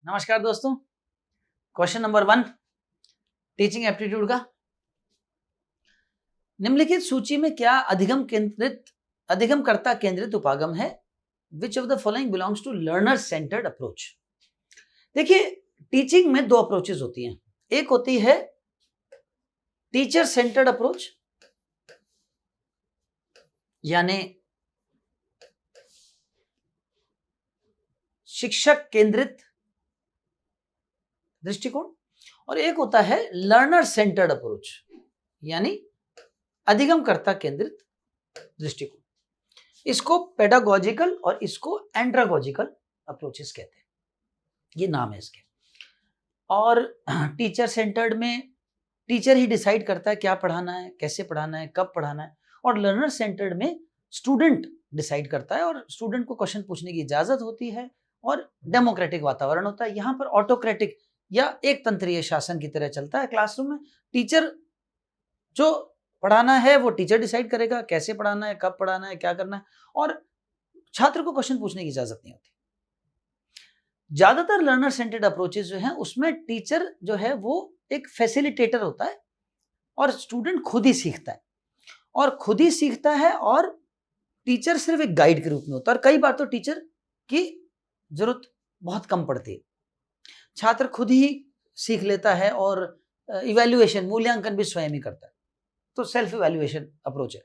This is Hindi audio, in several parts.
नमस्कार दोस्तों। क्वेश्चन नंबर 1 टीचिंग एप्टीट्यूड का। निम्नलिखित सूची में क्या अधिगमकर्ता केंद्रित उपागम है? Which of the following belongs to learner centred approach? देखिए, टीचिंग में दो अप्रोचेस होती हैं। एक होती है टीचर सेंटर्ड अप्रोच, यानी शिक्षक केंद्रित दृष्टिकोण, और एक होता है लर्नर सेंटर्ड अप्रोच, यानी अधिगमकर्ता केंद्रित दृष्टिकोण। इसको पेडागोजिकल और इसको एंड्रागोजिकल अप्रोचेस कहते हैं, ये नाम है इसके। और टीचर सेंटर्ड में टीचर ही डिसाइड करता है क्या पढ़ाना है, कैसे पढ़ाना है, कब पढ़ाना है, और लर्नर सेंटर्ड में स्टूडेंट डिसाइड करता है और स्टूडेंट को क्वेश्चन पूछने की इजाजत होती है और डेमोक्रेटिक वातावरण होता है। यहाँ पर ऑटोक्रेटिक या एक तंत्रीय शासन की तरह चलता है क्लासरूम में। टीचर जो पढ़ाना है वो टीचर डिसाइड करेगा, कैसे पढ़ाना है, कब पढ़ाना है, क्या करना है, और छात्र को क्वेश्चन पूछने की इजाजत नहीं होती। ज्यादातर लर्नर सेंटर्ड अप्रोचेस जो हैं उसमें टीचर जो है वो एक फैसिलिटेटर होता है और स्टूडेंट खुद ही सीखता है, और टीचर सिर्फ एक गाइड के रूप में होता है। और कई बार तो टीचर की जरूरत बहुत कम पड़ती है, छात्र खुद ही सीख लेता है और इवैल्यूएशन, मूल्यांकन भी स्वयं ही करता है। तो सेल्फ इवैल्यूएशन अप्रोच है।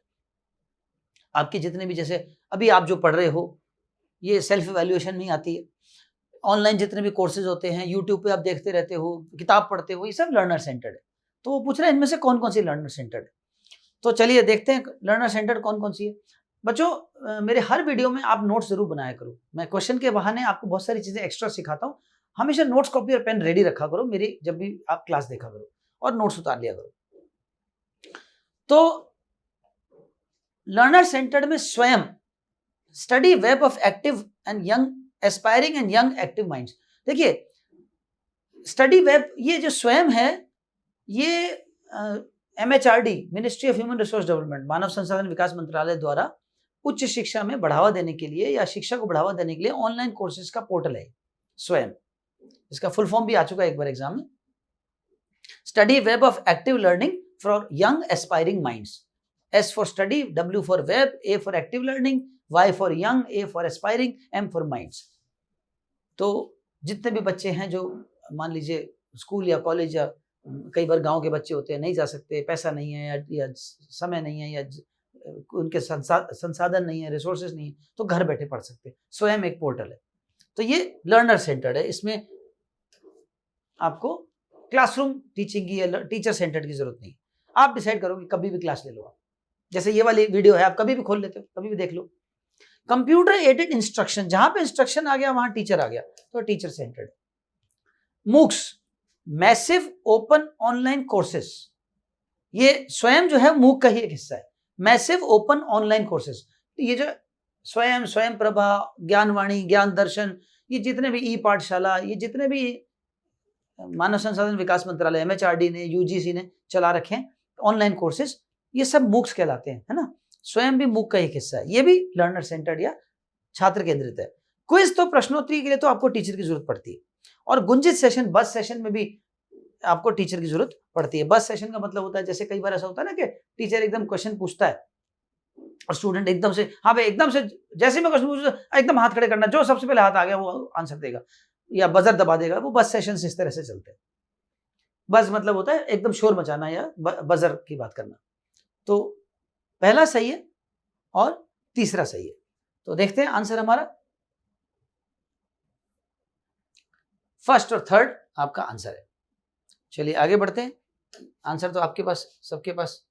आपके जितने भी, जैसे अभी आप जो पढ़ रहे हो, ये सेल्फ इवैल्यूएशन में ही आती है। ऑनलाइन जितने भी कोर्सेज होते हैं, यूट्यूब पे आप देखते रहते हो, किताब पढ़ते हो, ये सब लर्नर सेंटर्ड है। तो वो पूछ रहे हैं इनमें से कौन कौन सी लर्नर सेंटर्ड है। तो चलिए देखते हैं लर्नर सेंटर्ड कौन कौन सी है। बच्चों, मेरे हर वीडियो में आप नोट्स जरूर बनाया करो। मैं क्वेश्चन के बहाने आपको बहुत सारी चीजें एक्स्ट्रा सिखाता हूँ। हमेशा नोट्स, कॉपी और पेन रेडी रखा करो मेरी, जब भी आप क्लास देखा करो, और नोट्स उतार लिया करो। तो लर्नर सेंटर्ड में Swayam study web of active and young aspiring and young active minds. देखिए, स्टडी वेब, ये जो स्वयं है, ये MHRD, ministry of human resource development, मानव संसाधन विकास मंत्रालय द्वारा उच्च शिक्षा में बढ़ावा देने के लिए या शिक्षा को बढ़ावा देने के लिए ऑनलाइन कोर्सेज का पोर्टल है स्वयं। इसका फुल फॉर्म भी आ चुका है एक बार एग्जाम में। Study web of active learning for young aspiring minds. S for study, W for web, A for active learning, Y for young, A for aspiring, M for minds. तो जितने भी बच्चे हैं जो मान लीजिए स्कूल या कॉलेज, या कई बार गांव के बच्चे होते हैं, नहीं जा सकते, पैसा नहीं है या समय नहीं है या उनके संसाधन नहीं है, रिसोर्सेज नहीं है, तो घर बैठे पढ़ सकते हैं। स्वयं एक पोर्टल है। तो ये लर्नर सेंटर्ड है। इसमें आपको क्लासरूम टीचिंग की या टीचर सेंटर्ड की जरूरत नहीं। आप डिसाइड करो कि कभी भी क्लास ले लो आप। जैसे ये वाली वीडियो है, आप कभी भी खोल लेते हो, कभी भी देख लो। कंप्यूटर एडेड इंस्ट्रक्शन, जहां पे इंस्ट्रक्शन आ गया वहां टीचर आ गया, तो teacher centred. MOOCs, massive open online courses, ये स्वयं जो है मूक का ही एक हिस्सा है। मैसिव ओपन ऑनलाइन कोर्सेस, ये जो स्वयं प्रभा, ज्ञानवाणी, ज्ञान दर्शन, ये जितने भी ई पाठशाला, ये जितने भी मानव संसाधन विकास मंत्रालय, MHRD ने, UGC ने चला रखे हैं ऑनलाइन कोर्सेज, ये सब मूक्स कहलाते हैं, है ना। स्वयं भी मूक का एक हिस्सा है। ये भी लर्नर सेंटर्ड या छात्र केंद्रित है। क्विज तो प्रश्नोत्तरी के लिए तो आपको टीचर की जरूरत पड़ती है, और गुंजित सेशन, बस सेशन में भी आपको टीचर की जरूरत पड़ती है। बस सेशन का मतलब होता है, जैसे कई बार ऐसा होता है ना कि टीचर एकदम क्वेश्चन पूछता है और स्टूडेंट एकदम से, हाँ भाई, एकदम से जैसे मैं क्वेश्चन पूछूं एकदम हाथ खड़े करना, जो सबसे पहले हाथ आ गया वो आंसर देगा या बजर दबा देगा। वो बस सेशन इस तरह से चलते हैं। बस मतलब होता है एकदम शोर मचाना या बजर की बात करना। तो पहला सही है और तीसरा सही है। तो देखते हैं आंसर हमारा। फर्स्ट और थर्ड आपका आंसर है। चलिए आगे बढ़ते हैं। आंसर तो आपके पास, सबके पास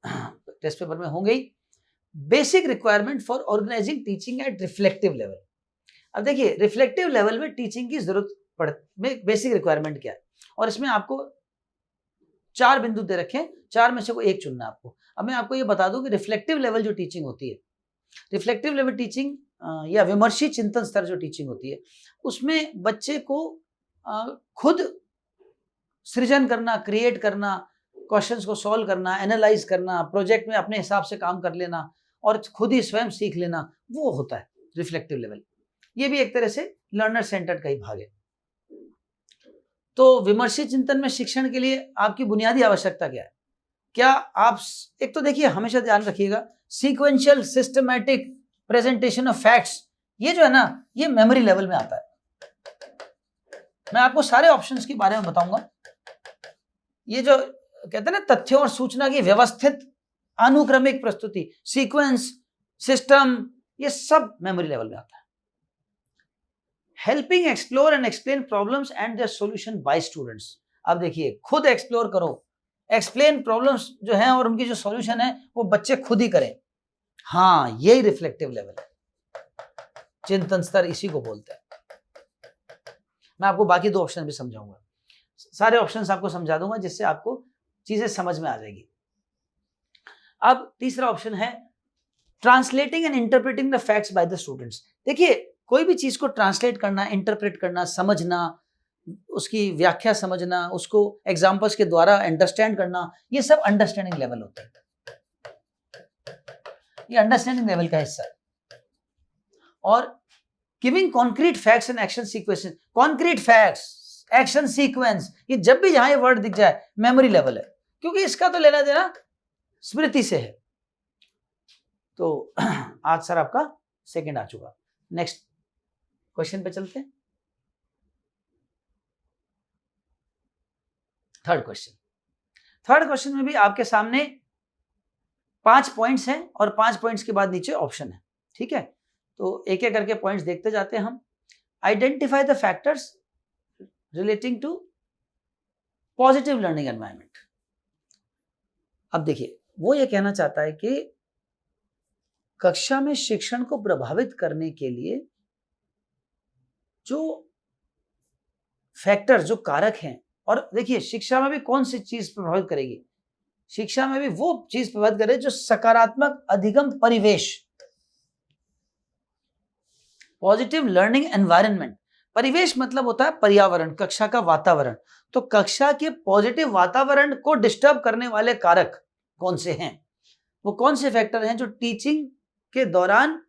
टेस्ट पेपर में होंगे ही। Basic requirement for organising teaching at reflective level. अब देखिए, रिफ्लेक्टिव लेवल में टीचिंग की जरूरत में बेसिक रिक्वायरमेंट क्या है, और इसमें आपको 4 बिंदु दे रखे हैं, 4 में से कोई एक चुनना है आपको। अब मैं आपको ये बता दूं कि रिफ्लेक्टिव लेवल जो टीचिंग होती है, रिफ्लेक्टिव लेवल टीचिंग या विमर्शी चिंतन स्तर जो टीचिंग होती है, उसमें बच्चे को खुद सृजन करना, क्रिएट करना, क्वेश्चंस को सॉल्व करना, एनालाइज करना, प्रोजेक्ट में अपने हिसाब से काम कर लेना और खुद ही स्वयं सीख लेना, वो होता है रिफ्लेक्टिव लेवल। ये भी एक तरह से लर्नर सेंटर्ड का ही भाग है। तो विमर्शी चिंतन में शिक्षण के लिए आपकी बुनियादी आवश्यकता क्या है? क्या आप एक तो देखिए, हमेशा ध्यान रखिएगा, sequential systematic presentation of facts, ये जो है ना, ये मेमोरी लेवल में आता है। मैं आपको सारे ऑप्शंस के बारे में बताऊंगा। ये जो कहते हैं ना, तथ्यों और सूचना की व्यवस्थित अनुक्रमिक प्रस्तुति, सीक्वेंस, सिस्टम, ये सब मेमोरी लेवल में आता है। Helping explore and explain problems and their solution bye students. अब देखिए, खुद एक्सप्लोर करो, एक्सप्लेन प्रॉब्लम्स जो हैं और उनकी जो सॉल्यूशन है वो बच्चे खुद ही करें। हाँ, यही रिफ्लेक्टिव लेवल है, चिंतन स्तर इसी को बोलते हैं। मैं आपको बाकी 2 ऑप्शन भी समझाऊंगा, सारे ऑप्शंस आपको समझा दूंगा जिससे आपको चीजें समझ में आ जाएगी। अब तीसरा ऑप्शन है translating and interpreting the facts by the students. देखिए, कोई भी चीज को ट्रांसलेट करना, इंटरप्रेट करना, समझना, उसकी व्याख्या समझना, उसको एग्जाम्पल्स के द्वारा अंडरस्टैंड करना, ये सब अंडरस्टैंडिंग लेवल होता है। ये अंडरस्टैंडिंग लेवल का हिस्सा है। और giving concrete facts and action sequence, concrete facts, action sequence, ये जब भी जहां ये वर्ड दिख जाए मेमोरी लेवल है, क्योंकि इसका तो लेना देना स्मृति से है। तो आज सर आपका सेकंड आ चुका। नेक्स्ट क्वेश्चन पे चलते हैं। थर्ड क्वेश्चन में भी आपके सामने 5 पॉइंट्स हैं और 5 पॉइंट्स के बाद नीचे ऑप्शन है, ठीक है? तो एक एक करके पॉइंट्स देखते जाते हैं हम। Identify the factors relating to positive learning environment. अब देखिए, वो ये कहना चाहता है कि कक्षा में शिक्षण को प्रभावित करने के लिए जो फैक्टर, जो कारक हैं, और देखिए शिक्षा में भी कौन सी चीज प्रभावित करेगी, शिक्षा में भी वो चीज प्रभावित करे जो सकारात्मक अधिगम परिवेश, पॉजिटिव लर्निंग एनवायरनमेंट। परिवेश मतलब होता है पर्यावरण, कक्षा का वातावरण। तो कक्षा के पॉजिटिव वातावरण को डिस्टर्ब करने वाले कारक कौन से हैं, वो कौन से फैक्टर हैं जो टीचिंग के दौरान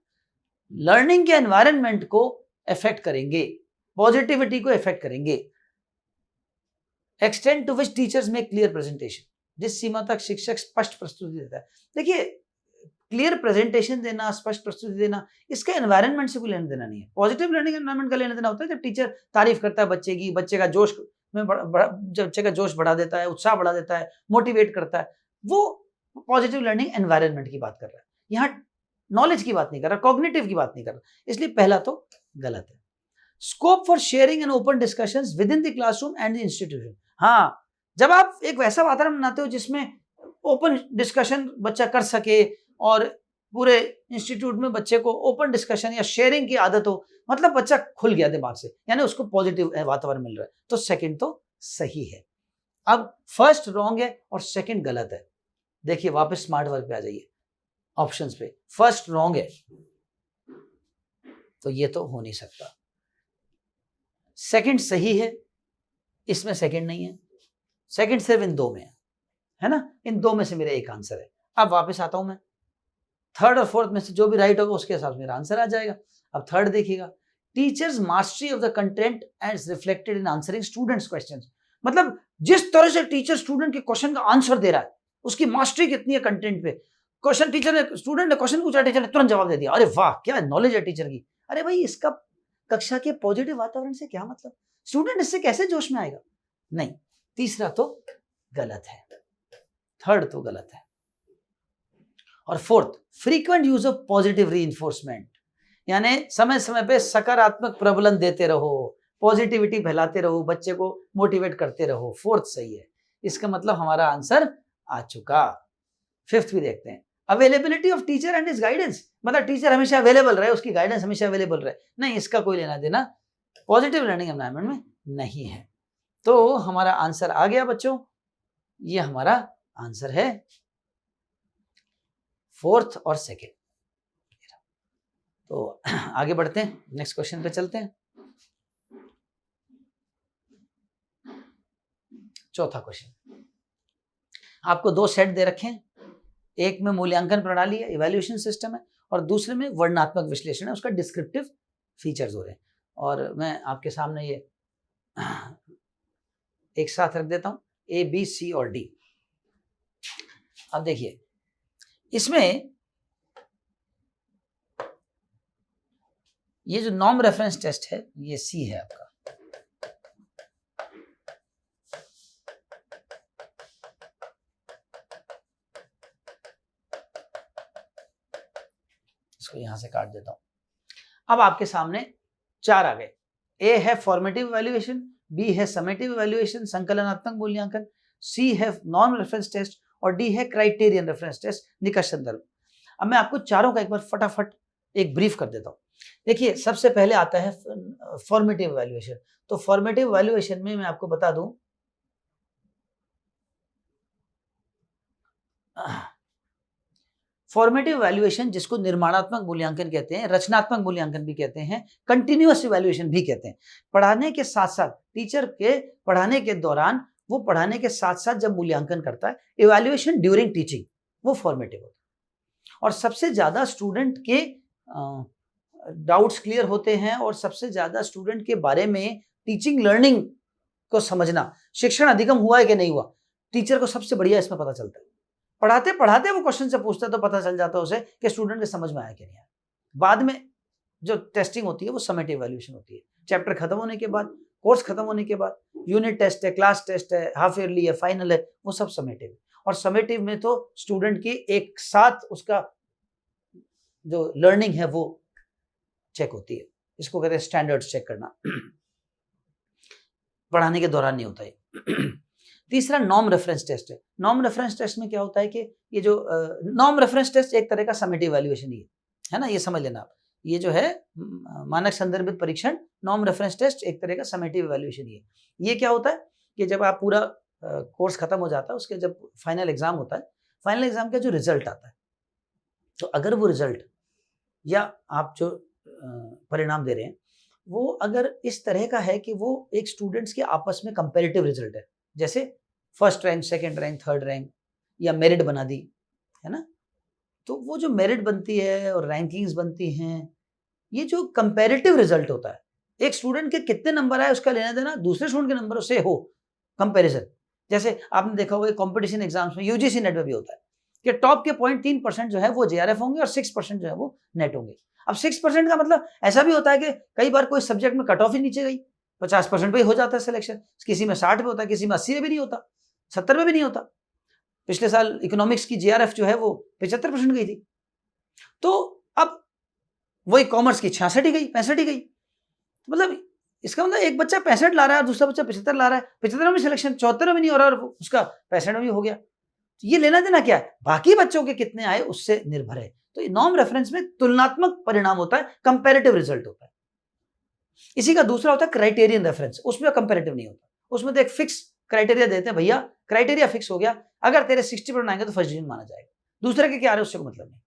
लर्निंग के एनवायरनमेंट को इफेक्ट करेंगे, पॉजिटिविटी को इफेक्ट करेंगे। Extend to which teachers make clear presentation, जिस सीमा तक शिक्षक स्पष्ट प्रस्तुति देता है। देखिए, क्लियर प्रेजेंटेशन देना, स्पष्ट प्रस्तुति देना, इसका एनवायरनमेंट से कोई लेना देना नहीं है। पॉजिटिव लर्निंग एनवायरनमेंट का लेना देना होता है जब टीचर तारीफ करता है बच्चे की, बच्चे का जोश में बच्चे का जोश बढ़ा देता है, उत्साह बढ़ा देता है, मोटिवेट करता है, वो पॉजिटिव लर्निंग एनवायरनमेंट की बात कर रहा है। यहाँ नॉलेज की बात नहीं कर रहा, कॉग्निटिव की बात नहीं कर रहा, इसलिए पहला तो गलत है। Scope for sharing and open discussions with in the classroom and the institution. हाँ, जब आप एक वैसा वातावरण बनाते हो जिसमें ओपन डिस्कशन बच्चा कर सके और पूरे इंस्टीट्यूट में बच्चे को ओपन डिस्कशन या शेयरिंग की आदत हो, मतलब बच्चा खुल गया दिमाग से, यानी उसको पॉजिटिव वातावरण मिल रहा है, तो सेकंड तो सही है। अब फर्स्ट रॉन्ग है और सेकंड गलत है। देखिए, वापस स्मार्ट वर्क पे आ जाइए, ऑप्शंस पे। फर्स्ट रॉन्ग है तो ये तो हो नहीं सकता। सेकंड सही है, इसमें सेकंड नहीं है। सेकंड सिर्फ इन 2 में है ना, इन 2 में से मेरा एक आंसर है। अब वापस आता हूं मैं, थर्ड और फोर्थ में से जो भी राइट होगा उसके हिसाब से मेरा आंसर आ जाएगा। अब थर्ड देखिएगा, teachers mastery of the content and reflected in answering students questions. मतलब जिस तरह से टीचर स्टूडेंट के क्वेश्चन का आंसर दे रहा है, उसकी मास्टरी कितनी है कंटेंट पे। क्वेश्चन टीचर ने, स्टूडेंट ने क्वेश्चन पूछा, टीचर ने तुरंत जवाब दे दिया, अरे वाह क्या नॉलेज है टीचर की। अरे भाई, इसका कक्षा के पॉजिटिव वातावरण से क्या मतलब, स्टूडेंट इससे कैसे जोश में आएगा। नहीं, तीसरा तो गलत है, थर्ड तो गलत है। और fourth, frequent use of positive reinforcement, यानी समय समय पे सकारात्मक प्रबलन देते रहो, पॉजिटिविटी फैलाते रहो, बच्चे को मोटिवेट करते रहो। फोर्थ सही है, इसका मतलब हमारा आंसर आ चुका। फिफ्थ भी देखते हैं, availability of teacher and his guidance, मतलब टीचर हमेशा अवेलेबल रहे, उसकी गाइडेंस हमेशा अवेलेबल रहे। नहीं, इसका कोई लेना देना पॉजिटिव लर्निंग एनवायरनमेंट में नहीं है। तो हमारा आंसर आ गया बच्चों, ये हमारा आंसर है फोर्थ और सेकेंड। तो आगे बढ़ते हैं, नेक्स्ट क्वेश्चन पे चलते हैं। चौथा क्वेश्चन, आपको 2 सेट दे रखे हैं, एक में मूल्यांकन प्रणाली है, इवैल्यूएशन सिस्टम है, और दूसरे में वर्णनात्मक विश्लेषण है, उसका डिस्क्रिप्टिव फीचर्स हो रहे हैं। और मैं आपके सामने ये एक साथ रख देता हूं, ए बी सी और डी। अब देखिए इसमें ये जो नॉर्म रेफरेंस टेस्ट है ये सी है आपका, इसको यहां से काट देता हूं। अब आपके सामने 4 आ गए। ए है फॉर्मेटिव इवैल्यूएशन, बी है समेटिव इवैल्यूएशन संकलनात्मक मूल्यांकन, सी है नॉर्म रेफरेंस टेस्ट और डी है क्राइटेरियन रेफरेंस टेस्ट निकष संदर्भ। अब मैं आपको चारों का एक बार फटाफट एक ब्रीफ कर देता हूं। देखिए सबसे पहले आता है फॉर्मेटिव इवैल्यूएशन। तो फॉर्मेटिव इवैल्यूएशन में मैं आपको बता दूं, फॉर्मेटिव इवैल्यूएशन जिसको निर्माणात्मक मूल्यांकन कहते हैं, रचनात्मक मूल्यांकन भी कहते हैं, कंटिन्यूअस इवैल्यूएशन भी कहते हैं। पढ़ाने के साथ साथ टीचर के पढ़ाने के दौरान वो पढ़ाने के साथ साथ जब मूल्यांकन करता है, इवैल्यूएशन ड्यूरिंग टीचिंग, वो फॉर्मेटिव होता है। और सबसे ज्यादा स्टूडेंट के डाउट्स क्लियर होते हैं और सबसे ज्यादा स्टूडेंट के बारे में टीचिंग लर्निंग को समझना, शिक्षण अधिगम हुआ है कि नहीं हुआ, टीचर को सबसे बढ़िया इसमें पता चलता है। पढ़ाते पढ़ाते वो क्वेश्चन से पूछता है तो पता चल जाता है उसे कि स्टूडेंट के समझ में आया कि नहीं आया। बाद में जो टेस्टिंग होती है वो समेटिव इवैल्यूएशन होती है। चैप्टर खत्म होने के बाद, कोर्स खत्म होने के बाद, यूनिट टेस्ट है, क्लास टेस्ट है, हाफ ईयरली है, फाइनल है, वो सब समेटिव है। और समेटिव में तो स्टूडेंट की एक साथ उसका जो लर्निंग है वो चेक होती है। इसको कहते हैं स्टैंडर्ड्स चेक करना, पढ़ाने के दौरान नहीं होता है। तीसरा नॉर्म रेफरेंस टेस्ट है। नॉर्म रेफरेंस टेस्ट में क्या होता है कि ये जो नॉर्म रेफरेंस टेस्ट एक तरह का समेटिव इवैल्यूएशन ही है ना, ये समझ लेना आप। ये जो है मानक संदर्भित परीक्षण, नॉर्म रेफरेंस टेस्ट एक तरह का समेटिव इवैल्यूएशन ही है। ये क्या होता है कि जब आप पूरा कोर्स खत्म हो जाता है, उसके जब फाइनल एग्जाम होता है, फाइनल एग्जाम का जो रिजल्ट आता है, तो अगर वो रिजल्ट या आप जो परिणाम दे रहे हैं वो अगर इस तरह का है कि वो एक स्टूडेंट्स के आपस में कंपैरेटिव रिजल्ट है, जैसे first rank, second rank, third rank या मेरिट बना दी है ना, तो वो जो मेरिट बनती है और रैंकिंग्स बनती हैं, ये जो कंपैरेटिव रिजल्ट होता है, एक स्टूडेंट के कितने नंबर आए उसका लेना देना दूसरे स्टूडेंट के नंबरों से हो, कंपैरिजन। जैसे आपने देखा होगा कंपटीशन एग्जाम्स में, यूजीसी नेट में भी होता है कि टॉप के 0.3% जो है वो जेआरएफ होंगे और 6% जो है वो नेट होंगे। अब 6% का मतलब ऐसा भी होता है कि कई बार कोई सब्जेक्ट में कट ऑफ ही नीचे गई, 50% पे हो जाता है सिलेक्शन, किसी में 60 पे होता है, किसी में 80 में भी नहीं होता, 70 में भी नहीं होता। पिछले साल इकोनॉमिक्स की जीआरएफ जो है वो 75% गई थी। तो अब वही कॉमर्स की 66 ही गई, 65 ही गई। मतलब इसका मतलब एक बच्चा 65 ला रहा है और दूसरा बच्चा 75 ला रहा है, 75 में सिलेक्शन, 74 में नहीं हो रहा और उसका 65 में भी हो गया। ये लेना देना क्या है, बाकी बच्चों के कितने आए उससे निर्भर है। तो नॉर्म रेफरेंस में तुलनात्मक परिणाम होता है, कंपैरेटिव रिजल्ट होता है। इसी का दूसरा होता है क्राइटेरियन रेफरेंस, उसमें कंपैरेटिव नहीं होता, उसमें तो एक फिक्स क्राइटेरिया देते हैं, भैया क्राइटेरिया फिक्स हो गया, अगर तेरे 60% आएंगे तो फर्स्ट डिवीजन माना जाएगा, दूसरे के क्या आ रहे उससे कोई मतलब नहीं।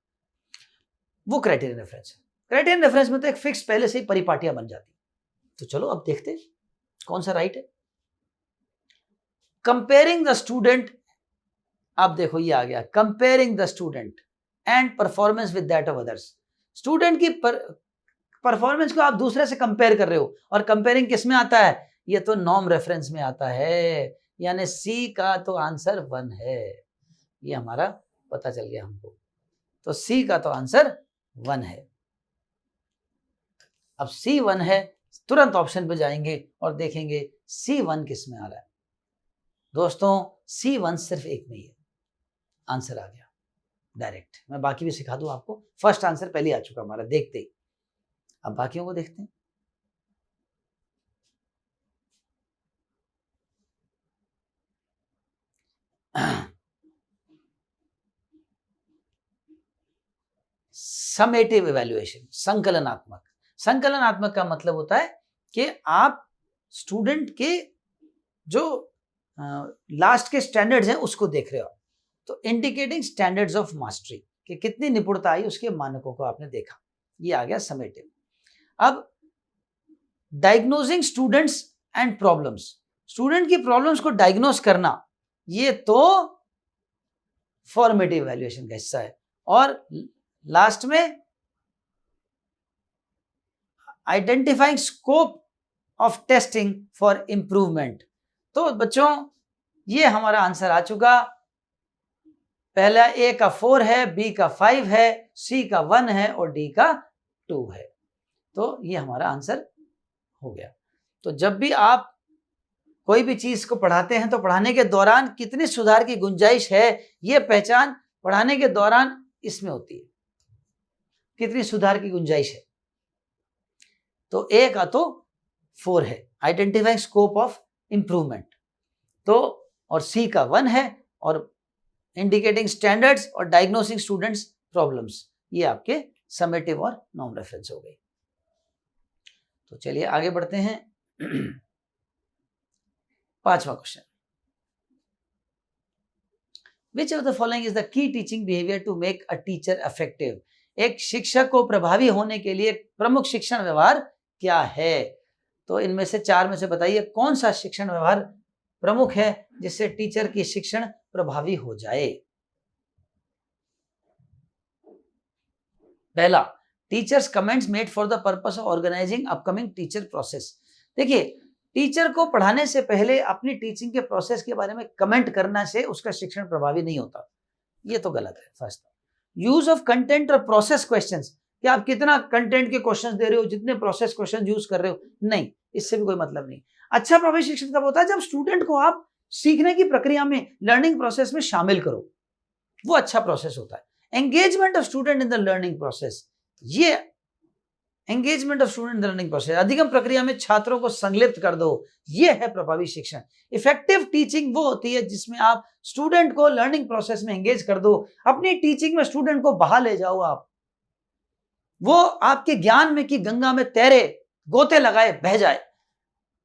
वो क्राइटेरियन रेफरेंस है। क्राइटेरियन रेफरेंस में तो एक फिक्स पहले से ही परिपाटियां बन जाती। तो चलो अब देखते हैं कौन सा राइट है। कंपेयरिंग द स्टूडेंट, अब देखो ये आ गया, comparing the student and performance with that of others. Student की परफॉर्मेंस को आप दूसरे से कंपेयर कर रहे हो, और कंपेयरिंग किस में आता है, ये तो नॉर्म रेफरेंस में आता है, यानी सी का तो आंसर 1 है। ये हमारा पता चल गया हमको, तो सी का तो आंसर 1 है। अब C1 है, तुरंत ऑप्शन पे जाएंगे और देखेंगे C1 किस में आ रहा है। दोस्तों C1 सिर्फ एक में ही है, आंसर आ गया डायरेक्ट। मैं बाकी भी सिखा दूं आपको, फर्स्ट आंसर पहले आ चुका हमारा देखते ही। अब बाकियों को देखते हैं। Summative evaluation, संकलनात्मक। संकलनात्मक का मतलब होता है कि आप स्टूडेंट के जो लास्ट के स्टैंडर्ड्स हैं उसको देख रहे हो, तो इंडिकेटिंग स्टैंडर्ड्स ऑफ मास्टरी, कि कितनी निपुणता आई उसके मानकों को आपने देखा, ये आ गया समेटिव। अब diagnosing students and problems, student की प्रॉब्लम्स को डायग्नोज करना, ये तो फॉर्मेटिव इवैल्यूएशन का हिस्सा है। और लास्ट में identifying scope of testing for improvement. तो बच्चों ये हमारा आंसर आ चुका। पहला ए का 4 है, बी का 5 है, सी का 1 है और डी का 2 है। तो ये हमारा आंसर हो गया। तो जब भी आप कोई भी चीज को पढ़ाते हैं तो पढ़ाने के दौरान कितनी सुधार की गुंजाइश है, ये पहचान पढ़ाने के दौरान इसमें होती है, कितनी सुधार की गुंजाइश है। तो ए का तो 4 है, आइडेंटिफाइंग स्कोप ऑफ इंप्रूवमेंट, तो और सी का 1 है और इंडिकेटिंग स्टैंडर्ड्स और डायग्नोसिंग स्टूडेंट्स प्रॉब्लम्स, ये आपके समेटिव और नॉर्म रेफरेंस हो गई। तो चलिए आगे बढ़ते हैं। 5वां question, which of the following is the key teaching behaviour to make a teacher effective. एक शिक्षक को प्रभावी होने के लिए प्रमुख शिक्षण व्यवहार क्या है। तो इनमें से 4 में से बताइए कौन सा शिक्षण व्यवहार प्रमुख है जिससे टीचर की शिक्षण प्रभावी हो जाए। पहला, teachers comments made for the purpose of organising upcoming teacher process. देखिए, टीचर को पढ़ाने से पहले अपनी टीचिंग के प्रोसेस के बारे में कमेंट करना से उसका शिक्षण प्रभावी नहीं होता, ये तो गलत है। फर्स्ट, यूज ऑफ कंटेंट और प्रोसेस क्वेश्चंस, कि आप कितना कंटेंट के क्वेश्चंस दे रहे हो, जितने प्रोसेस क्वेश्चन यूज कर रहे हो, नहीं, इससे भी कोई मतलब नहीं। अच्छा प्रभावी शिक्षण कब होता है, जब स्टूडेंट को आप सीखने की प्रक्रिया में, लर्निंग प्रोसेस में शामिल करो, वो अच्छा प्रोसेस होता है। Engagement of student in the learning process, ये engagement of student learning process, अधिगम प्रक्रिया में छात्रों को संलिप्त कर दो, ये है प्रभावी शिक्षण। इफेक्टिव टीचिंग वो होती है जिसमें आप स्टूडेंट को लर्निंग प्रोसेस में एंगेज कर दो, अपनी टीचिंग में स्टूडेंट को बहा ले जाओ आप, वो आपके ज्ञान में की गंगा में तैरे, गोते लगाए बह जाए,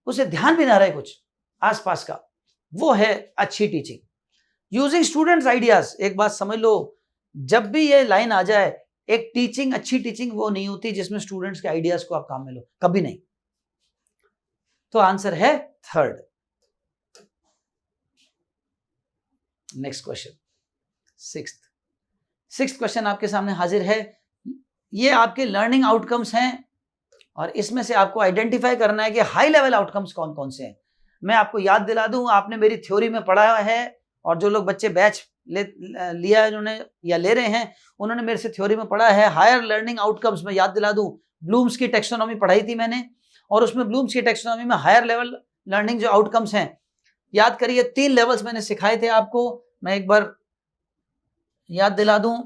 उसे ध्यान भी ना रहे कुछ आसपास का, वो है अच्छी टीचिंग। यूजिंग स्टूडेंट्स आइडियाज, एक बात समझ लो, जब भी ये लाइन आ जाए, एक टीचिंग, अच्छी टीचिंग वो नहीं होती जिसमें स्टूडेंट्स के आइडियाज को आप काम में लो, कभी नहीं। तो आंसर है third. Next question, sixth question आपके सामने हाजिर है। ये आपके लर्निंग आउटकम्स हैं और इसमें से आपको आइडेंटिफाई करना है कि हाई लेवल आउटकम्स कौन कौन से हैं। मैं आपको याद दिला दूं, आपने मेरी थ्योरी में पढ़ा है और जो लोग बच्चे बैच लिया है उन्होंने या ले रहे हैं, उन्होंने मेरे से थ्योरी में पढ़ा है हायर लर्निंग आउटकम्स में। याद दिला दूं, ब्लूम्स की टेक्सोनॉमी पढ़ाई थी मैंने, और उसमें ब्लूम्स की टेक्सोनॉमी में हायर लेवल लर्निंग जो आउटकम्स हैं, याद करिए 3 लेवल्स मैंने सिखाए थे आपको, मैं एक बार याद दिला दूं।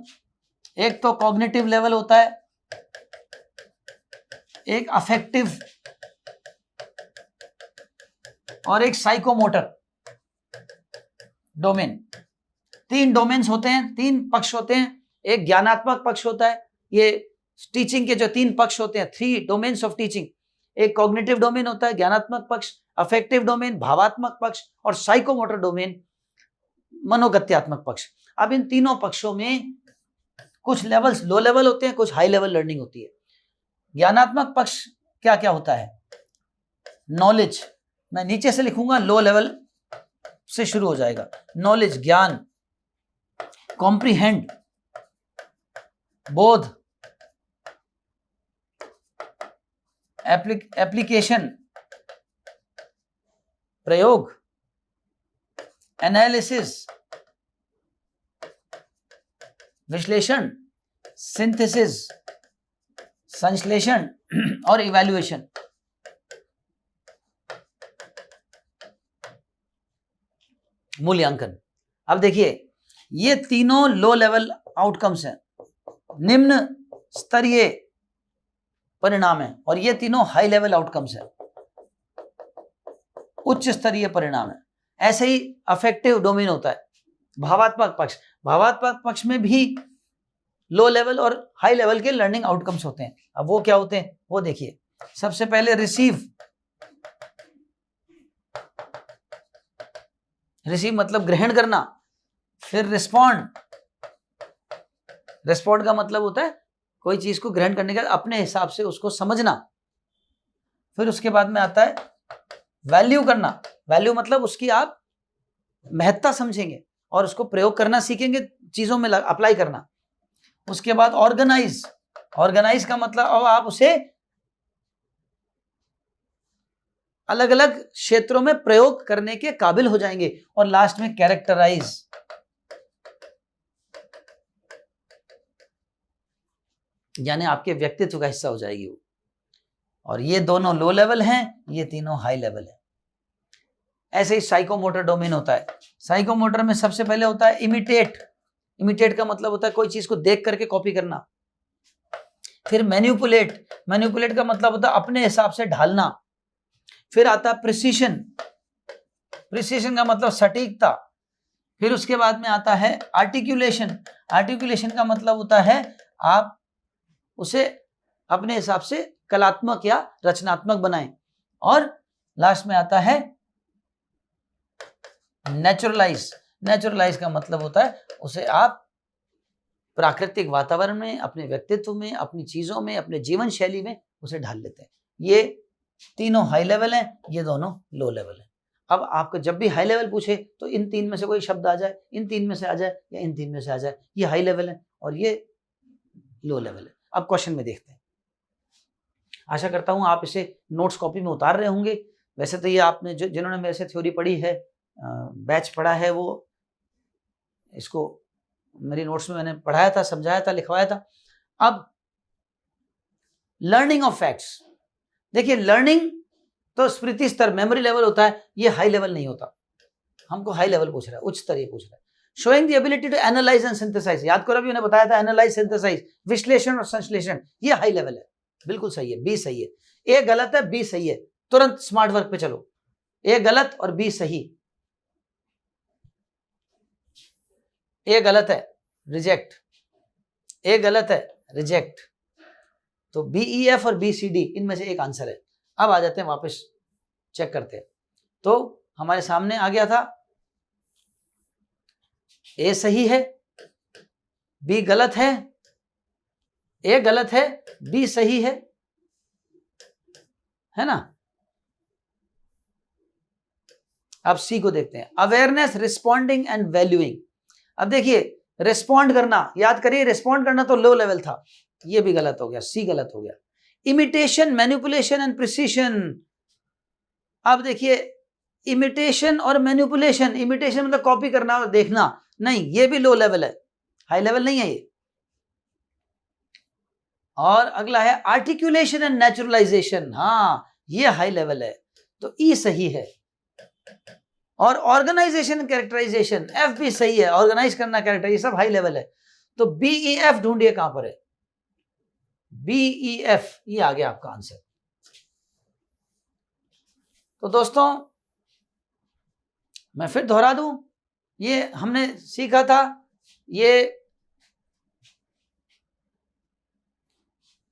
एक तो कॉग्निटिव लेवल होता है, एक अफेक्टिव और एक साइकोमोटर डोमेन। 3 डोमेन्स होते हैं, 3 पक्ष होते हैं। एक ज्ञानात्मक पक्ष होता है, ये टीचिंग के जो 3 पक्ष होते हैं, 3 डोमेन्स ऑफ टीचिंग। एक कॉग्निटिव डोमेन होता है, ज्ञानात्मक पक्ष, अफेक्टिव डोमेन, भावात्मक पक्ष, और साइकोमोटर डोमेन, मनोगत्यात्मक पक्ष। अब इन तीनों पक्षों में कुछ लेवल्स लो लेवल होते हैं, कुछ हाई लेवल लर्निंग होती है। ज्ञानात्मक पक्ष क्या क्या होता है, नॉलेज, मैं नीचे से लिखूंगा, लो लेवल से शुरू हो जाएगा, नॉलेज ज्ञान, कॉम्प्रीहेंड बोध, एप्लीकेशन प्रयोग, एनालिसिस विश्लेषण, सिंथेसिस संश्लेषण, और इवैल्यूएशन। मूल्यांकन। अब देखिए, ये तीनों लो लेवल आउटकम्स हैं, निम्न स्तरीय परिणाम है, और ये तीनों हाई लेवल आउटकम्स हैं, उच्च स्तरीय परिणाम है। ऐसे ही अफेक्टिव डोमेन होता है, भावात्मक पक्ष। भावात्मक पक्ष में भी लो लेवल और हाई लेवल के लर्निंग आउटकम्स होते हैं। अब वो क्या होते हैं, वो देखिए। सबसे पहले रिसीव मतलब ग्रहण करना, फिर रिस्पॉन्ड का मतलब होता है कोई चीज को ग्रहण करने का अपने हिसाब से उसको समझना। फिर उसके बाद में आता है वैल्यू करना, वैल्यू मतलब उसकी आप महत्ता समझेंगे और उसको प्रयोग करना सीखेंगे, चीजों में अप्लाई करना। उसके बाद ऑर्गेनाइज का मतलब अब आप उसे अलग अलग क्षेत्रों में प्रयोग करने के काबिल हो जाएंगे। और लास्ट में कैरेक्टराइज, यानी आपके व्यक्तित्व का हिस्सा हो जाएगी वो। और ये दोनों लो लेवल हैं, ये तीनों हाई लेवल है। ऐसे ही साइकोमोटर डोमेन होता है। साइकोमोटर में सबसे पहले होता है इमिटेट। इमिटेट का मतलब होता है कोई चीज को देख करके कॉपी करना। फिर मैन्युपुलेट, मैन्युपुलेट का मतलब होता है अपने हिसाब से ढालना। फिर आता है प्रिसीशन, प्रिसीशन का मतलब सटीकता। फिर उसके बाद में आता है आर्टिकुलेशन, आर्टिकुलेशन का मतलब होता है आप उसे अपने हिसाब से कलात्मक या रचनात्मक बनाएं। और लास्ट में आता है नेचुरलाइज। नेचुरलाइज का मतलब होता है उसे आप प्राकृतिक वातावरण में, अपने व्यक्तित्व में, अपनी चीजों में, अपने जीवन शैली में उसे ढाल लेते हैं। ये तीनों हाई लेवल हैं, ये दोनों लो लेवल हैं। अब आपको जब भी हाई लेवल पूछे तो इन तीन में से कोई शब्द आ जाए, इन तीन में से आ जाए या इन तीन में से आ जाए, ये हाई लेवल है और ये लो लेवल है। अब क्वेश्चन में देखते हैं। आशा करता हूं आप इसे नोट्स कॉपी में उतार रहे होंगे। वैसे तो ये आपने जिन्होंने मेरे से थ्योरी पढ़ी है, बैच पढ़ा है, वो इसको मेरी नोट्स में मैंने पढ़ाया था, समझाया था, लिखवाया था। अब लर्निंग ऑफ फैक्ट्स, देखिए लर्निंग तो स्मृति स्तर, मेमोरी लेवल होता है, ये हाई लेवल नहीं होता। हमको हाई लेवल पूछ रहा है, उच्च स्तरीय पूछ रहा है। Showing the ability to analyse and synthesise, याद करो अभी मैंने बताया था एनालाइज, सिंथेसाइज, विश्लेषण और संश्लेषण, ये हाई लेवल है। बिल्कुल सही है, बी सही है। ए गलत है, बी सही है। तुरंत स्मार्ट वर्क पे चलो। ए गलत और बी सही। ए गलत है, रिजेक्ट। ए गलत है, रिजेक्ट। तो बी ई एफ और बी सी डी इनमें से एक आंसर है। अब आ जाते हैं वापस, चेक करते हैं। तो हमारे सामने आ गया था ए सही है, बी गलत है, ए गलत है, बी सही है ना। अब सी को देखते हैं, अवेयरनेस, रिस्पॉन्डिंग एंड वैल्यूइंग। अब देखिए रिस्पॉन्ड करना, याद करिए रिस्पॉन्ड करना तो लो लेवल था, ये भी गलत हो गया, सी गलत हो गया। Imitation, manipulation and precision. अब देखिए इमिटेशन और मैनिपुलेशन, इमिटेशन मतलब कॉपी करना और देखना, नहीं ये भी लो लेवल है, हाई लेवल नहीं है ये। और अगला है आर्टिकुलेशन एंड नेचुरलाइजेशन, हाँ ये हाई लेवल है, तो ई सही है। और ऑर्गेनाइजेशन एंड कैरेक्टराइजेशन, एफ भी सही है, ऑर्गेनाइज करना, कैरेक्टर, ये सब हाई लेवल है। तो बी ई एफ ढूंढिए कहां पर है, बी ई एफ, ये आ गया आपका आंसर। तो दोस्तों मैं फिर दोहरा दूं, ये हमने सीखा था, ये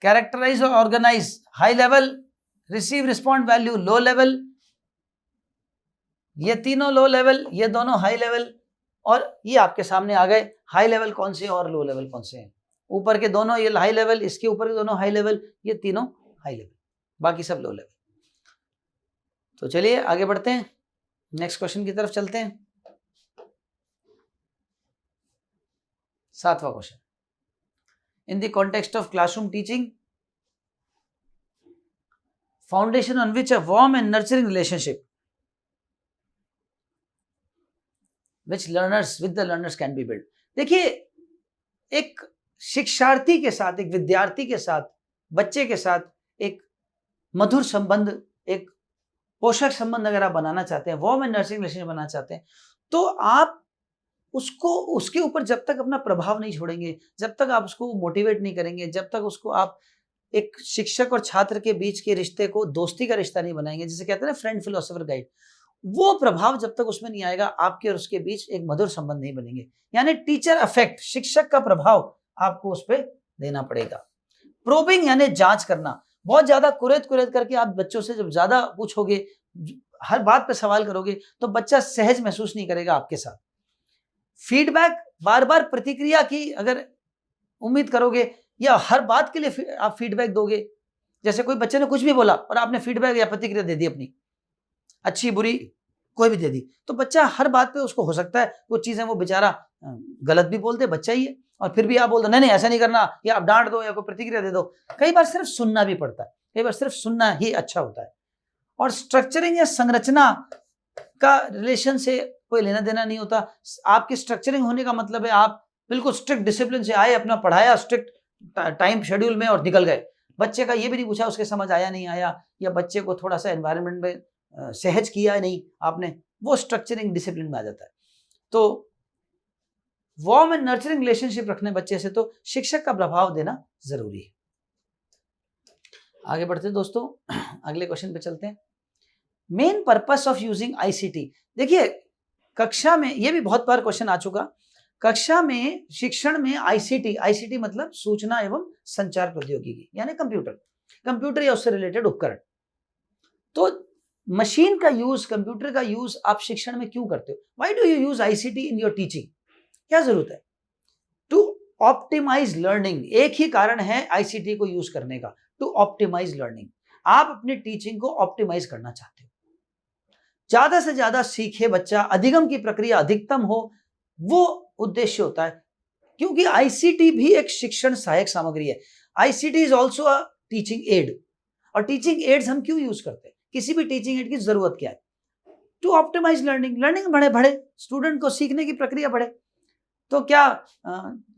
कैरेक्टराइज और organise high level, receive, respond, value low level, ये तीनों लो लेवल, ये दोनों हाई लेवल। और ये आपके सामने आ गए हाई लेवल कौन से और लो लेवल कौन से हैं। ऊपर के दोनों ये हाई लेवल, इसके ऊपर के दोनों हाई लेवल, ये तीनों हाई लेवल, बाकी सब लो लेवल। तो चलिए आगे बढ़ते हैं, नेक्स्ट क्वेश्चन की तरफ चलते हैं। 7वां question, in the context of classroom teaching, foundation on which a warm and nurturing relationship which learners with the learners can be built। देखिए एक शिक्षार्थी के साथ, एक विद्यार्थी के साथ, बच्चे के साथ एक मधुर संबंध, एक पोषक संबंध अगर आप बनाना चाहते हैं, वार्म एंड नर्चरिंग रिलेशनशिप बनाना चाहते हैं, तो आप उसको, उसके ऊपर जब तक अपना प्रभाव नहीं छोड़ेंगे, जब तक आप उसको मोटिवेट नहीं करेंगे, जब तक उसको आप एक शिक्षक और छात्र के बीच के रिश्ते को दोस्ती का रिश्ता नहीं बनाएंगे, जिसे कहते हैं ना फ्रेंड फिलोसोफर गाइड, वो प्रभाव जब तक उसमें नहीं आएगा, आपके और उसके बीच एक मधुर संबंध नहीं बनेंगे। यानी टीचर अफेक्ट, शिक्षक का प्रभाव आपको उस पर देना पड़ेगा। प्रोबिंग यानी जांच करना, बहुत ज्यादा कुरेद करके आप बच्चों से जब ज्यादा पूछोगे, हर बात पे सवाल करोगे, तो बच्चा सहज महसूस नहीं करेगा आपके साथ। फीडबैक, बार बार प्रतिक्रिया की अगर उम्मीद करोगे या हर बात के लिए आप फीडबैक दोगे, जैसे कोई बच्चे ने कुछ भी बोला और आपने फीडबैक या प्रतिक्रिया दे दी अपनी, अच्छी बुरी कोई भी दे दी, तो बच्चा हर बात पे, उसको हो सकता है वो चीजें वो बेचारा गलत भी बोलते, बच्चा ही है, और फिर भी आप बोल दो नहीं ऐसा नहीं करना, या आप डांट दो या कोई प्रतिक्रिया दे दो। कई बार सिर्फ सुनना भी पड़ता है, कई बार सिर्फ सुनना ही अच्छा होता है। और स्ट्रक्चरिंग या संरचना का रिलेशन से कोई लेना देना नहीं होता। आपकी स्ट्रक्चरिंग होने का मतलब है आप बिल्कुल स्ट्रिक्ट डिसिप्लिन से आए, अपना पढ़ाया स्ट्रिक्ट टाइम शेड्यूल में और निकल गए। बच्चे का ये भी नहीं पूछा उसके समझ आया नहीं आया, या बच्चे को थोड़ा सा एनवायरनमेंट में सहज किया नहीं आपने, वो स्ट्रक्चरिंग डिसिप्लिन में आ जाता है। तो वार्म एंड नर्चरिंग रिलेशनशिप रखने बच्चे से तो शिक्षक का प्रभाव देना जरूरी है। आगे बढ़ते हैं दोस्तों, अगले क्वेश्चन पे चलते हैं। Main purpose of using ICT. देखिए कक्षा में ये भी बहुत बार क्वेश्चन आ चुका, कक्षा में शिक्षण में आईसीटी, आईसीटी मतलब सूचना एवं संचार प्रौद्योगिकी यानी कंप्यूटर या उससे रिलेटेड उपकरण। तो मशीन का यूज, कंप्यूटर का यूज आप शिक्षण में क्यों करते हो? Why do you use ICT in your teaching? क्या जरूरत है? To optimise learning. एक ही कारण है आईसीटी को यूज करने का, टू ऑप्टिमाइज लर्निंग। आप अपनी टीचिंग को ऑप्टिमाइज करना चाहते हो, ज्यादा से ज्यादा सीखे बच्चा, अधिगम की प्रक्रिया अधिकतम हो, वो उद्देश्य होता है। क्योंकि आईसीटी भी एक शिक्षण सहायक सामग्री है। ICT is also a teaching add. और टीचिंग एड्स हम क्यों यूज करते हैं? किसी भी टीचिंग एड की जरूरत क्या है? टू ऑप्टिमाइज लर्निंग, लर्निंग बढ़े, स्टूडेंट को सीखने की प्रक्रिया बढ़े। तो क्या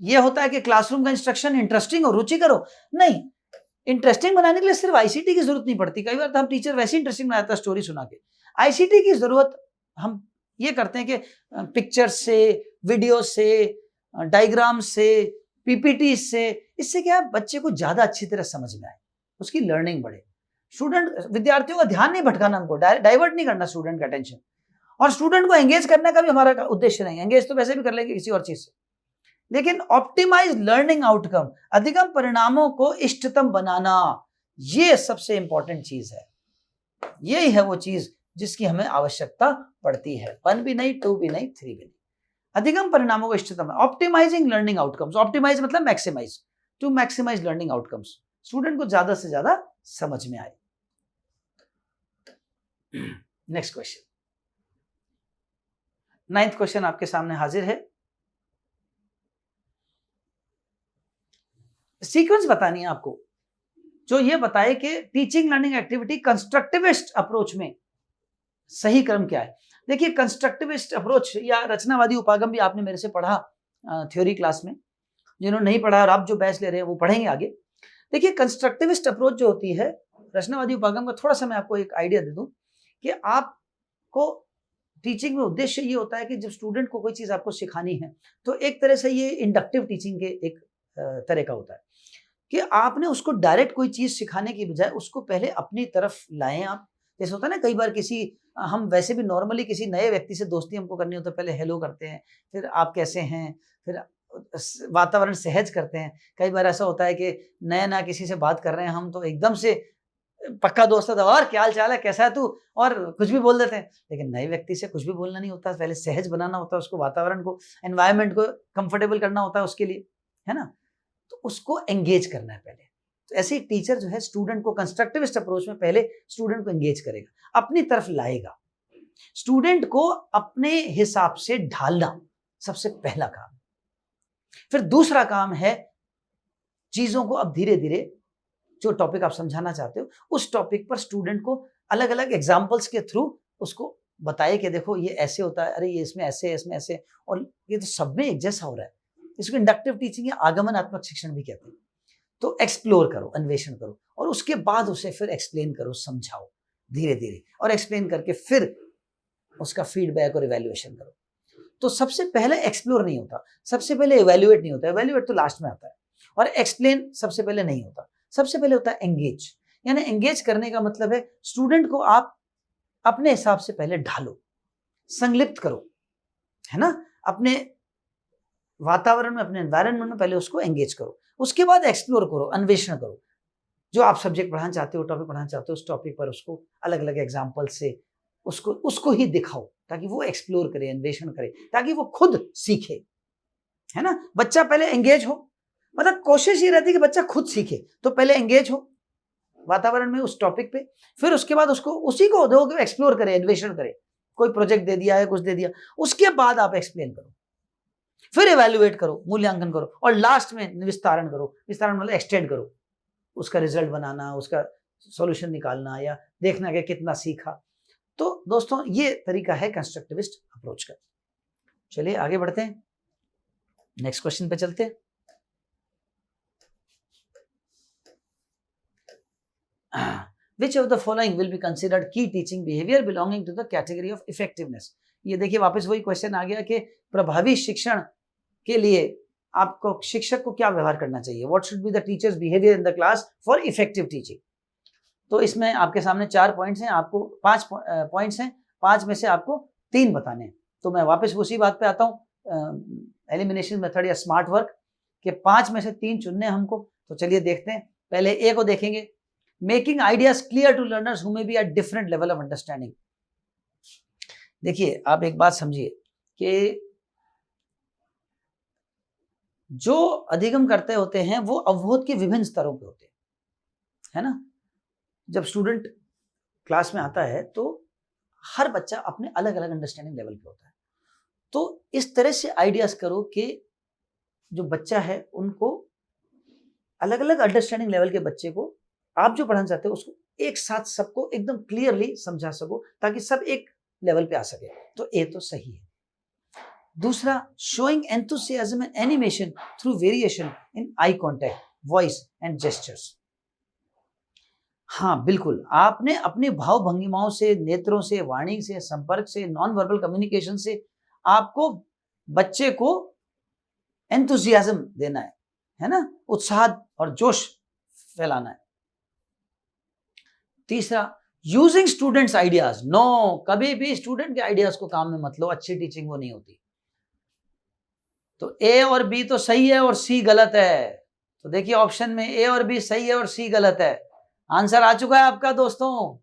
यह होता है कि क्लासरूम का इंस्ट्रक्शन इंटरेस्टिंग हो, रुचिकर हो? नहीं, इंटरेस्टिंग बनाने के लिए सिर्फ आईसीटी की जरूरत नहीं पड़ती। कई बार तो हम टीचर वैसे इंटरेस्टिंग बनाता है स्टोरी सुना के। आईसीटी की जरूरत हम ये करते हैं कि पिक्चर से, वीडियो से, डायग्राम से, पीपीटी से, इससे क्या है बच्चे को ज्यादा अच्छी तरह समझ में आए, उसकी लर्निंग बढ़े। विद्यार्थियों का ध्यान नहीं भटकाना, हमको डाइवर्ट नहीं करना स्टूडेंट का अटेंशन, और स्टूडेंट को एंगेज करने का भी हमारा उद्देश्य नहीं है। एंगेज तो वैसे भी कर लेंगे किसी और चीज से, लेकिन ऑप्टिमाइज लर्निंग आउटकम, अधिगम परिणामों को इष्टतम बनाना, ये सबसे इंपॉर्टेंट चीज है। यही है वो चीज जिसकी हमें आवश्यकता पड़ती है। 1 भी नहीं, 2 भी नहीं, 3 भी नहीं। अधिगम परिणामों को इष्टतम, ऑप्टिमाइजिंग लर्निंग आउटकम्स। ऑप्टिमाइज मतलब maximise, to maximise learning outcomes, student को ज्यादा से ज्यादा समझ में आए। नेक्स्ट क्वेश्चन, 9th क्वेश्चन आपके सामने हाजिर है। सीक्वेंस बतानी है आपको जो ये बताए कि teaching learning activity constructivist approach में सही क्रम क्या है। देखिए कंस्ट्रक्टिविस्ट अप्रोच या रचनावादी उपागम भी आपने मेरे से पढ़ा थ्योरी क्लास में। जिन्होंने नहीं पढ़ा और आप जो बैच ले रहे हैं वो पढ़ेंगे आगे। देखिए कंस्ट्रक्टिविस्ट अप्रोच जो होती है, रचनावादी उपागम का थोड़ा सा मैं आपको एक आइडिया दे दूं कि आपको टीचिंग में उद्देश्य ये होता है कि जब स्टूडेंट को कोई चीज आपको सिखानी है तो एक तरह से ये इंडक्टिव टीचिंग के एक तरह का होता है कि आपने उसको डायरेक्ट कोई चीज सिखाने की बजाय उसको पहले अपनी तरफ लाएं आप। जैसे होता है ना कई बार हम वैसे भी नॉर्मली किसी नए व्यक्ति से दोस्ती हमको करनी हो तो पहले हेलो करते हैं, फिर आप कैसे हैं, फिर वातावरण सहज करते हैं। कई बार ऐसा होता है कि नया किसी से बात कर रहे हैं हम तो एकदम से पक्का दोस्त था, और क्या हाल चाल है, कैसा है तू, और कुछ भी बोल देते हैं। लेकिन नए व्यक्ति से कुछ भी बोलना नहीं होता, पहले सहज बनाना होता है उसको, वातावरण को, एनवायरनमेंट को कंफर्टेबल करना होता है उसके लिए, है ना। तो उसको एंगेज करना है पहले। तो ऐसे ही टीचर जो है स्टूडेंट को कंस्ट्रक्टिविस्ट अप्रोच में पहले स्टूडेंट को एंगेज करेगा, अपनी तरफ लाएगा, स्टूडेंट को अपने हिसाब से ढालना सबसे पहला काम। फिर दूसरा काम है चीजों को अब धीरे धीरे, जो टॉपिक आप समझाना चाहते हो उस टॉपिक पर स्टूडेंट को अलग अलग एग्जाम्पल्स के थ्रू उसको बताए कि देखो ये ऐसे होता है, अरे ये इसमें ऐसे है, इसमें ऐसे, और ये तो सब में एक जैसा हो रहा है। इसको इंडक्टिव टीचिंग या आगमनात्मक शिक्षण भी कहते हैं। तो एक्सप्लोर करो, अन्वेषण करो, और उसके बाद उसे फिर एक्सप्लेन करो, समझाओ धीरे धीरे, और एक्सप्लेन करके फिर उसका फीडबैक और इवैल्यूएशन करो। तो सबसे पहले एक्सप्लोर नहीं होता, सबसे पहले इवैल्यूएट नहीं होता, इवैल्यूएट तो लास्ट में आता है, और एक्सप्लेन सबसे पहले नहीं होता, सबसे पहले होता है एंगेज। यानी एंगेज करने का मतलब है स्टूडेंट को आप अपने हिसाब से पहले ढालो, संलिप्त करो, है ना, अपने वातावरण में, अपने एनवायरनमेंट में पहले उसको एंगेज करो, उसके बाद एक्सप्लोर करो, अन्वेषण करो। जो आप सब्जेक्ट पढ़ाना चाहते हो, टॉपिक पढ़ाना चाहते हो, उस टॉपिक पर उसको अलग अलग एग्जाम्पल से उसको ही दिखाओ, ताकि वो एक्सप्लोर करे, अन्वेषण करे, ताकि वो खुद सीखे, है ना। बच्चा पहले एंगेज हो, मतलब कोशिश ये रहती है कि बच्चा खुद सीखे। तो पहले एंगेज हो वातावरण में, उस टॉपिक पे, फिर उसके बाद उसको उसी को दो कि एक्सप्लोर करे, अन्वेषण करे। कोई प्रोजेक्ट दे दिया है, कुछ दे दिया, उसके बाद आप एक्सप्लेन करो, फिर इवैल्यूएट करो, मूल्यांकन करो, और लास्ट में विस्तारण करो। विस्तारण मतलब एक्सटेंड करो, उसका रिजल्ट बनाना, उसका सॉल्यूशन निकालना, या देखना कि कितना सीखा। तो दोस्तों ये तरीका है कंस्ट्रक्टिविस्ट अप्रोच का। चलिए आगे बढ़ते हैं, नेक्स्ट क्वेश्चन पे चलते हैं। Which of the following will be considered key teaching behavior belonging to the category of effectiveness? ये देखिए वापस वही क्वेश्चन आ गया कि प्रभावी शिक्षण के लिए आपको शिक्षक को क्या व्यवहार करना चाहिए। What should be the teacher's behavior in the class for effective teaching? तो इसमें आपके सामने 4 पॉइंट्स हैं, आपको 5 पॉइंट्स हैं, 5 में से आपको 3 बताने हैं। तो मैं वापस उसी बात पे आता हूँ, एलिमिनेशन मेथड या स्मार्ट वर्क के 5 में से 3 चुनने हमको। तो चलिए देखते हैं, पहले ए को देखेंगे, making ideas clear to learners who may be at different level of understanding. देखिए आप एक बात समझिए कि जो अधिगम करते होते हैं वो अवबोध के विभिन्न स्तरों पे होते हैं, है ना। जब स्टूडेंट क्लास में आता है तो हर बच्चा अपने अलग अलग अंडरस्टैंडिंग लेवल पे होता है। तो इस तरह से आइडियाज करो कि जो बच्चा है उनको अलग अलग अंडरस्टैंडिंग लेवल के बच्चे को आप जो पढ़ाना चाहते हो उसको एक साथ सबको एकदम क्लियरली समझा सको ताकि सब एक लेवल पे आ सके। तो ए तो सही है। दूसरा, showing enthusiasm and animation through variation in eye contact, voice and gestures. हाँ बिल्कुल, आपने अपनी भाव भंगिमाओं से, नेत्रों से, वाणी से, संपर्क से, नॉन वर्बल कम्युनिकेशन से आपको बच्चे को एंथुसियाज्म देना है ना, उत्साह और जोश फैलाना है। तीसरा, यूजिंग स्टूडेंट्स आइडियाज। नो, कभी भी स्टूडेंट के आइडियाज को काम में मत लो, अच्छी टीचिंग वो नहीं होती। तो ए और बी तो सही है और सी गलत है। तो देखिए ऑप्शन में ए और बी सही है और सी गलत है। आंसर आ चुका है आपका दोस्तों,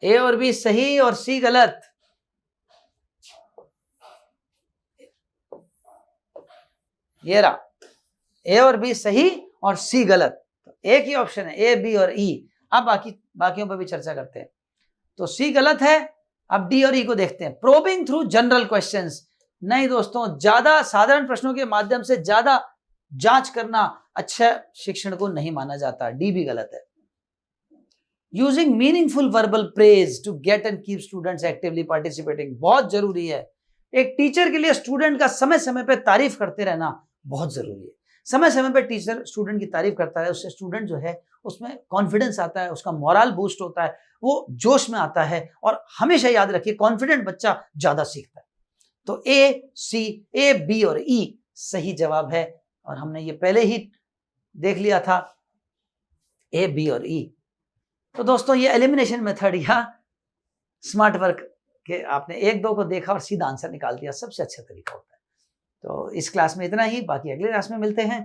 ए और बी सही और सी गलत। ये रहा, ए और बी सही और सी गलत। तो एक ही ऑप्शन है ए, बी और ई। अब बाकियों पर भी चर्चा करते हैं। तो सी गलत है, अब डी और ई को देखते हैं। Probing through general questions. नहीं दोस्तों, ज्यादा साधारण प्रश्नों के माध्यम से ज्यादा जांच करना अच्छा शिक्षण को नहीं माना जाता, डी भी गलत है। Using meaningful verbal praise to get and keep students actively participating. बहुत जरूरी है, एक टीचर के लिए स्टूडेंट का समय समय पे तारीफ करते रहना बहुत जरूरी है। समय समय पे टीचर स्टूडेंट की तारीफ करता है, उससे स्टूडेंट जो है उसमें कॉन्फिडेंस आता है, उसका मोरल बूस्ट होता है, वो जोश में आता है। और हमेशा याद रखिए, कॉन्फिडेंट बच्चा ज्यादा सीखता है। तो ए, सी, ए, बी और ई सही जवाब है। और हमने ये पहले ही देख लिया था, ए, बी और ई। तो दोस्तों ये एलिमिनेशन मेथड या स्मार्ट वर्क के आपने 1-2 को देखा और सीधा आंसर निकाल दिया, सबसे अच्छा तरीका होता है। तो इस क्लास में इतना ही, बाकी अगले क्लास में मिलते हैं।